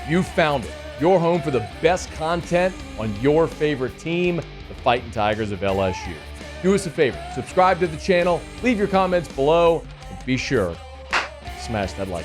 You found it. Your home for the best content on your favorite team, the Fighting Tigers of LSU. Do us a favor, subscribe to the channel, leave your comments below, and be sure to smash that like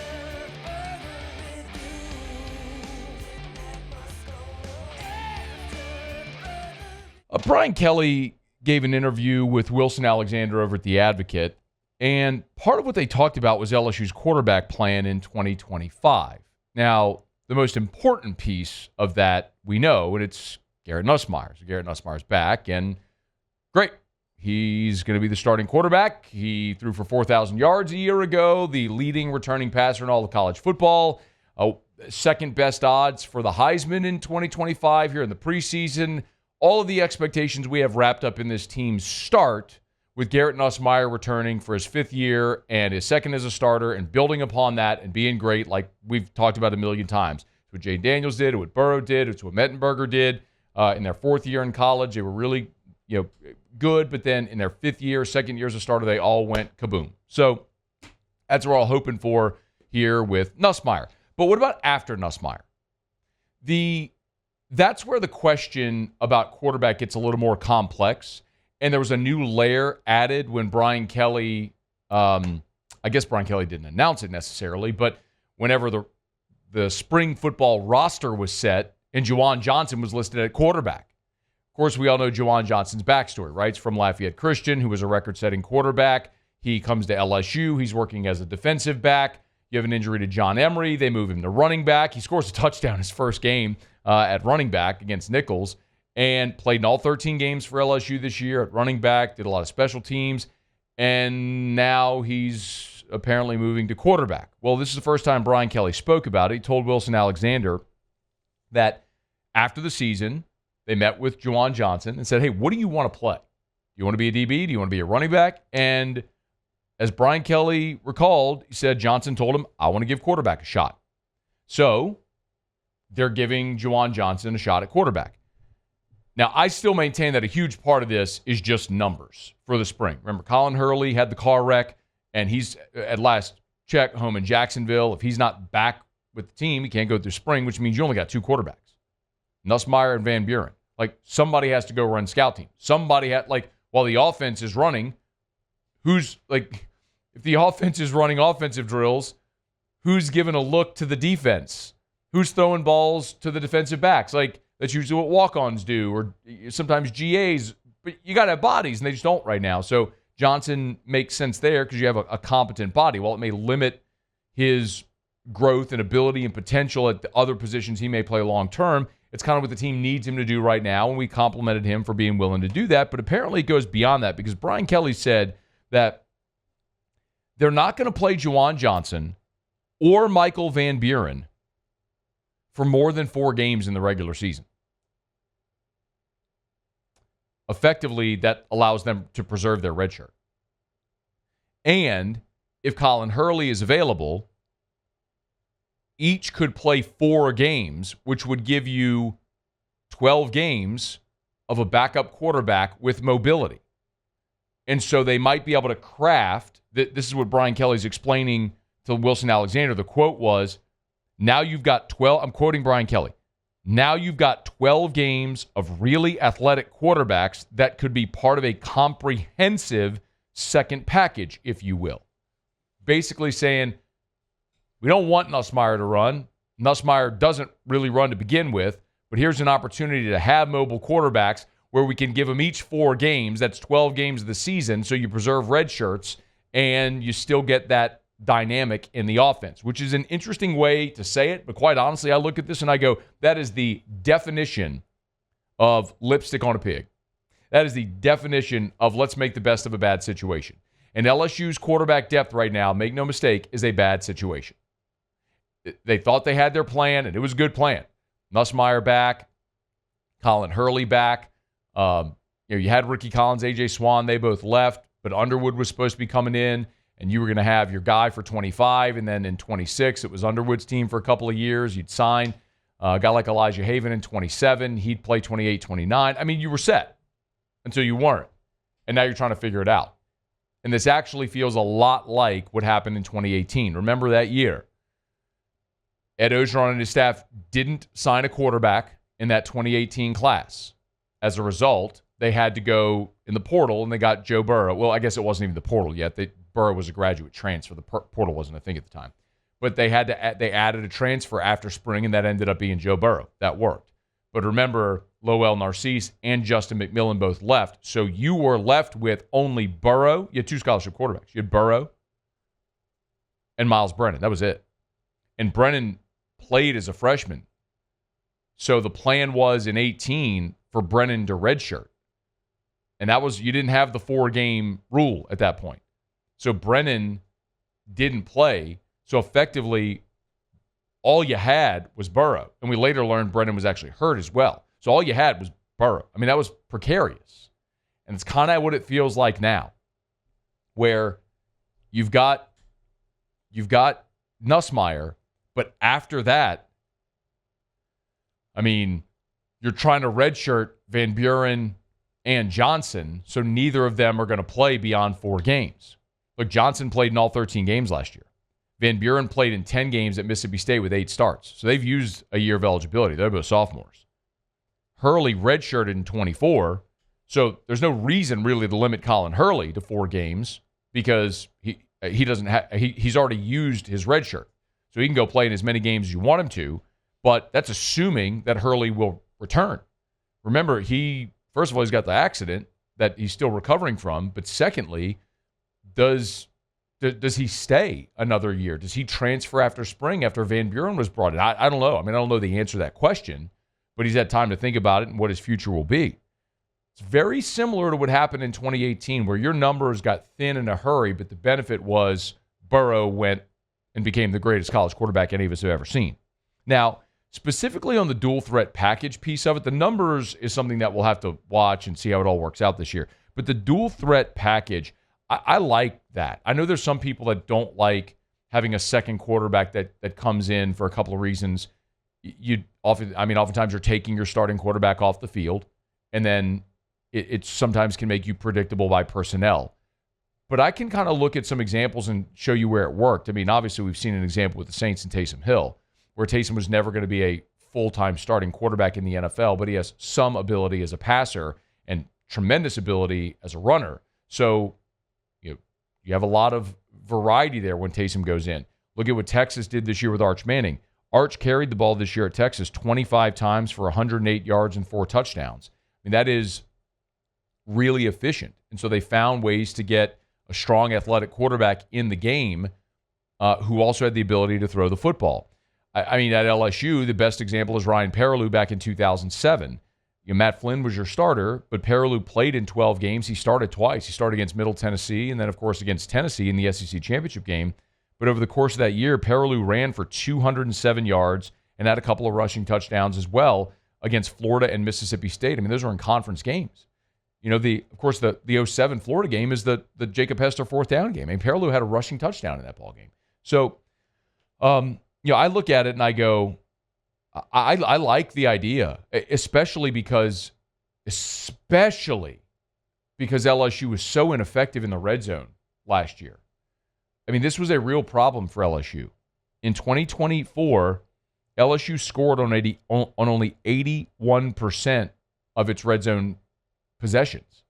button. Brian Kelly gave an interview with Wilson Alexander over at The Advocate, and part of what they talked about was LSU's quarterback plan in 2025. Now, the most important piece of that we know, and it's Garrett Nussmeier. So Garrett Nussmeier's back, and great. He's going to be the starting quarterback. He threw for 4,000 yards a year ago, the leading returning passer in all of college football, second best odds for the Heisman in 2025 here in the preseason. All of the expectations we have wrapped up in this team's start with Garrett Nussmeier returning for his fifth year and his second as a starter and building upon that and being great like we've talked about a million times. It's what Jay Daniels did, it's what Burrow did, it's what Mettenberger did in their fourth year in college. They were really good, but then in their fifth year, second year as a starter, they all went kaboom. So that's what we're all hoping for here with Nussmeier. But what about after Nussmeier? That's where the question about quarterback gets a little more complex. And there was a new layer added when Brian Kelly, I guess Brian Kelly didn't announce it necessarily, but whenever the spring football roster was set and Jawan Johnson was listed at quarterback. Of course, we all know Jawan Johnson's backstory, right? It's from Lafayette Christian, who was a record-setting quarterback. He comes to LSU. He's working as a defensive back. You have an injury to John Emery. They move him to running back. He scores a touchdown his first game at running back against Nichols, and played in all 13 games for LSU this year at running back, did a lot of special teams, and now he's apparently moving to quarterback. Well, this is the first time Brian Kelly spoke about it. He told Wilson Alexander that after the season, they met with Jawan Johnson and said, hey, what do you want to play? Do you want to be a DB? Do you want to be a running back? And as Brian Kelly recalled, he said Johnson told him, I want to give quarterback a shot. So they're giving Jawan Johnson a shot at quarterback. Now, I still maintain that a huge part of this is just numbers for the spring. Remember, Colin Hurley had the car wreck, and he's, at last check, home in Jacksonville. If he's not back with the team, he can't go through spring, which means you only got two quarterbacks, Nussmeier and Van Buren. Like, somebody has to go run scout team. Somebody while the offense is running, if the offense is running offensive drills, who's giving a look to the defense? Who's throwing balls to the defensive backs? That's usually what walk-ons do, or sometimes GAs. But you got to have bodies, and they just don't right now. So Johnson makes sense there because you have a competent body. While it may limit his growth and ability and potential at the other positions he may play long-term, it's kind of what the team needs him to do right now, and we complimented him for being willing to do that. But apparently it goes beyond that because Brian Kelly said that they're not going to play Jawan Johnson or Michael Van Buren for more than 4 games in the regular season. Effectively, that allows them to preserve their red shirt. And if Colin Hurley is available, each could play 4 games, which would give you 12 games of a backup quarterback with mobility. And so they might be able to craft, this is what Brian Kelly's explaining to Wilson Alexander. The quote was, now you've got 12, I'm quoting Brian Kelly, now you've got 12 games of really athletic quarterbacks that could be part of a comprehensive second package, if you will. Basically saying, we don't want Nussmeier to run. Nussmeier doesn't really run to begin with, but here's an opportunity to have mobile quarterbacks where we can give them each 4 games. That's 12 games of the season, so you preserve red shirts, and you still get that dynamic in the offense, which is an interesting way to say it. But quite honestly, I look at this and I go, that is the definition of lipstick on a pig. That is the definition of let's make the best of a bad situation. And LSU's quarterback depth right now, make no mistake, is a bad situation. They thought they had their plan, and it was a good plan. Nussmeier back, Colin Hurley back. You had Ricky Collins, A.J. Swan. They both left, but Underwood was supposed to be coming in. And you were going to have your guy for 25, and then in 26, it was Underwood's team for a couple of years. You'd sign a guy like Elijah Haven in 27. He'd play 28, 29. I mean, you were set until you weren't. And now you're trying to figure it out. And this actually feels a lot like what happened in 2018. Remember that year? Ed Ogeron and his staff didn't sign a quarterback in that 2018 class. As a result, they had to go in the portal, and they got Joe Burrow. Well, I guess it wasn't even the portal yet. Burrow was a graduate transfer. The portal wasn't a thing at the time. But they added a transfer after spring, and that ended up being Joe Burrow. That worked. But remember, Lowell Narcisse and Justin McMillan both left. So you were left with only Burrow. You had 2 scholarship quarterbacks. You had Burrow and Miles Brennan. That was it. And Brennan played as a freshman. So the plan was in 18 for Brennan to redshirt. And that was, you didn't have the 4-game rule at that point. So Brennan didn't play. So effectively, all you had was Burrow. And we later learned Brennan was actually hurt as well. So all you had was Burrow. I mean, that was precarious. And it's kind of what it feels like now, where you've got Nussmeier, but after that, I mean, you're trying to redshirt Van Buren and Johnson, so neither of them are going to play beyond 4 games. Look, Johnson played in all 13 games last year. Van Buren played in 10 games at Mississippi State with 8 starts. So they've used a year of eligibility. They're both sophomores. Hurley redshirted in 24, so there's no reason really to limit Colin Hurley to 4 games because he's already used his redshirt. So he can go play in as many games as you want him to, but that's assuming that Hurley will return. Remember, first of all, he's got the accident that he's still recovering from, but secondly, does he stay another year? Does he transfer after spring after Van Buren was brought in? I don't know. I mean, I don't know the answer to that question, but he's had time to think about it and what his future will be. It's very similar to what happened in 2018 where your numbers got thin in a hurry, but the benefit was Burrow went and became the greatest college quarterback any of us have ever seen. Now, specifically on the dual threat package piece of it, the numbers is something that we'll have to watch and see how it all works out this year. But the dual threat package, I like that. I know there's some people that don't like having a second quarterback that comes in for a couple of reasons. Oftentimes you're taking your starting quarterback off the field, and then it sometimes can make you predictable by personnel. But I can kind of look at some examples and show you where it worked. I mean, obviously we've seen an example with the Saints and Taysom Hill, where Taysom was never going to be a full-time starting quarterback in the NFL, but he has some ability as a passer and tremendous ability as a runner. So you have a lot of variety there when Taysom goes in. Look at what Texas did this year with Arch Manning. Arch carried the ball this year at Texas 25 times for 108 yards and 4 touchdowns. I mean, that is really efficient. And so they found ways to get a strong athletic quarterback in the game who also had the ability to throw the football. I mean, at LSU, the best example is Ryan Perrilloux back in 2007. Matt Flynn was your starter, but Perrilloux played in 12 games. He started twice. He started against Middle Tennessee and then, of course, against Tennessee in the SEC championship game. But over the course of that year, Perrilloux ran for 207 yards and had a couple of rushing touchdowns as well against Florida and Mississippi State. I mean, those were in conference games. Of course, the 07 Florida game is the Jacob Hester 4th down game. I mean, Perrilloux had a rushing touchdown in that ball game. So, I look at it and I go, I like the idea, especially because LSU was so ineffective in the red zone last year. I mean, this was a real problem for LSU. In 2024, LSU scored on only 81% of its red zone possessions.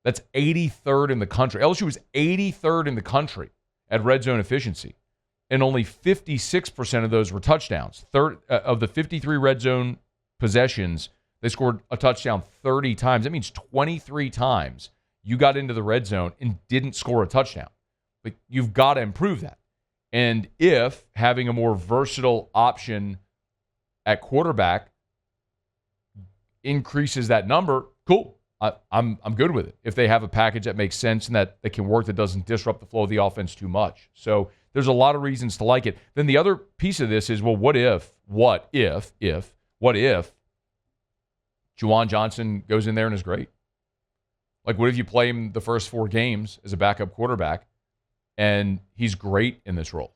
That's 83rd in the country. LSU was 83rd in the country at red zone efficiency. And only 56% of those were touchdowns. Of the 53 red zone possessions, they scored a touchdown 30 times. That means 23 times you got into the red zone and didn't score a touchdown. But you've got to improve that. And if having a more versatile option at quarterback increases that number, cool. I'm good with it. If they have a package that makes sense and that can work, that doesn't disrupt the flow of the offense too much. So there's a lot of reasons to like it. Then the other piece of this is, well, what if Jawan Johnson goes in there and is great? Like, what if you play him the first 4 games as a backup quarterback and he's great in this role?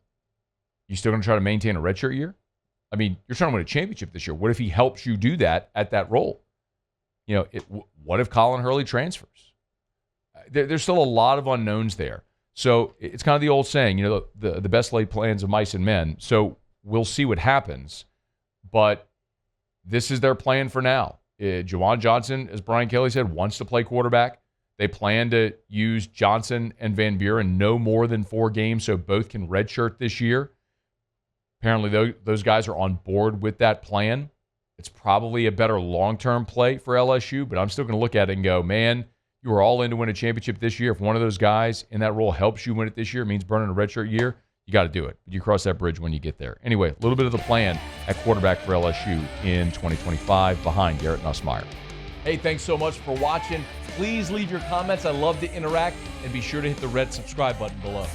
You still going to try to maintain a redshirt year? I mean, you're trying to win a championship this year. What if he helps you do that at that role? What if Colin Hurley transfers? There's still a lot of unknowns there. So it's kind of the old saying, the best laid plans of mice and men. So we'll see what happens. But this is their plan for now. Jawan Johnson, as Brian Kelly said, wants to play quarterback. They plan to use Johnson and Van Buren no more than 4 games so both can redshirt this year. Apparently, those guys are on board with that plan. It's probably a better long-term play for LSU, but I'm still going to look at it and go, man, you were all in to win a championship this year. If one of those guys in that role helps you win it this year, means burning a redshirt year, you got to do it. You cross that bridge when you get there. Anyway, a little bit of the plan at quarterback for LSU in 2025 behind Garrett Nussmeier. Hey, thanks so much for watching. Please leave your comments. I love to interact, and be sure to hit the red subscribe button below.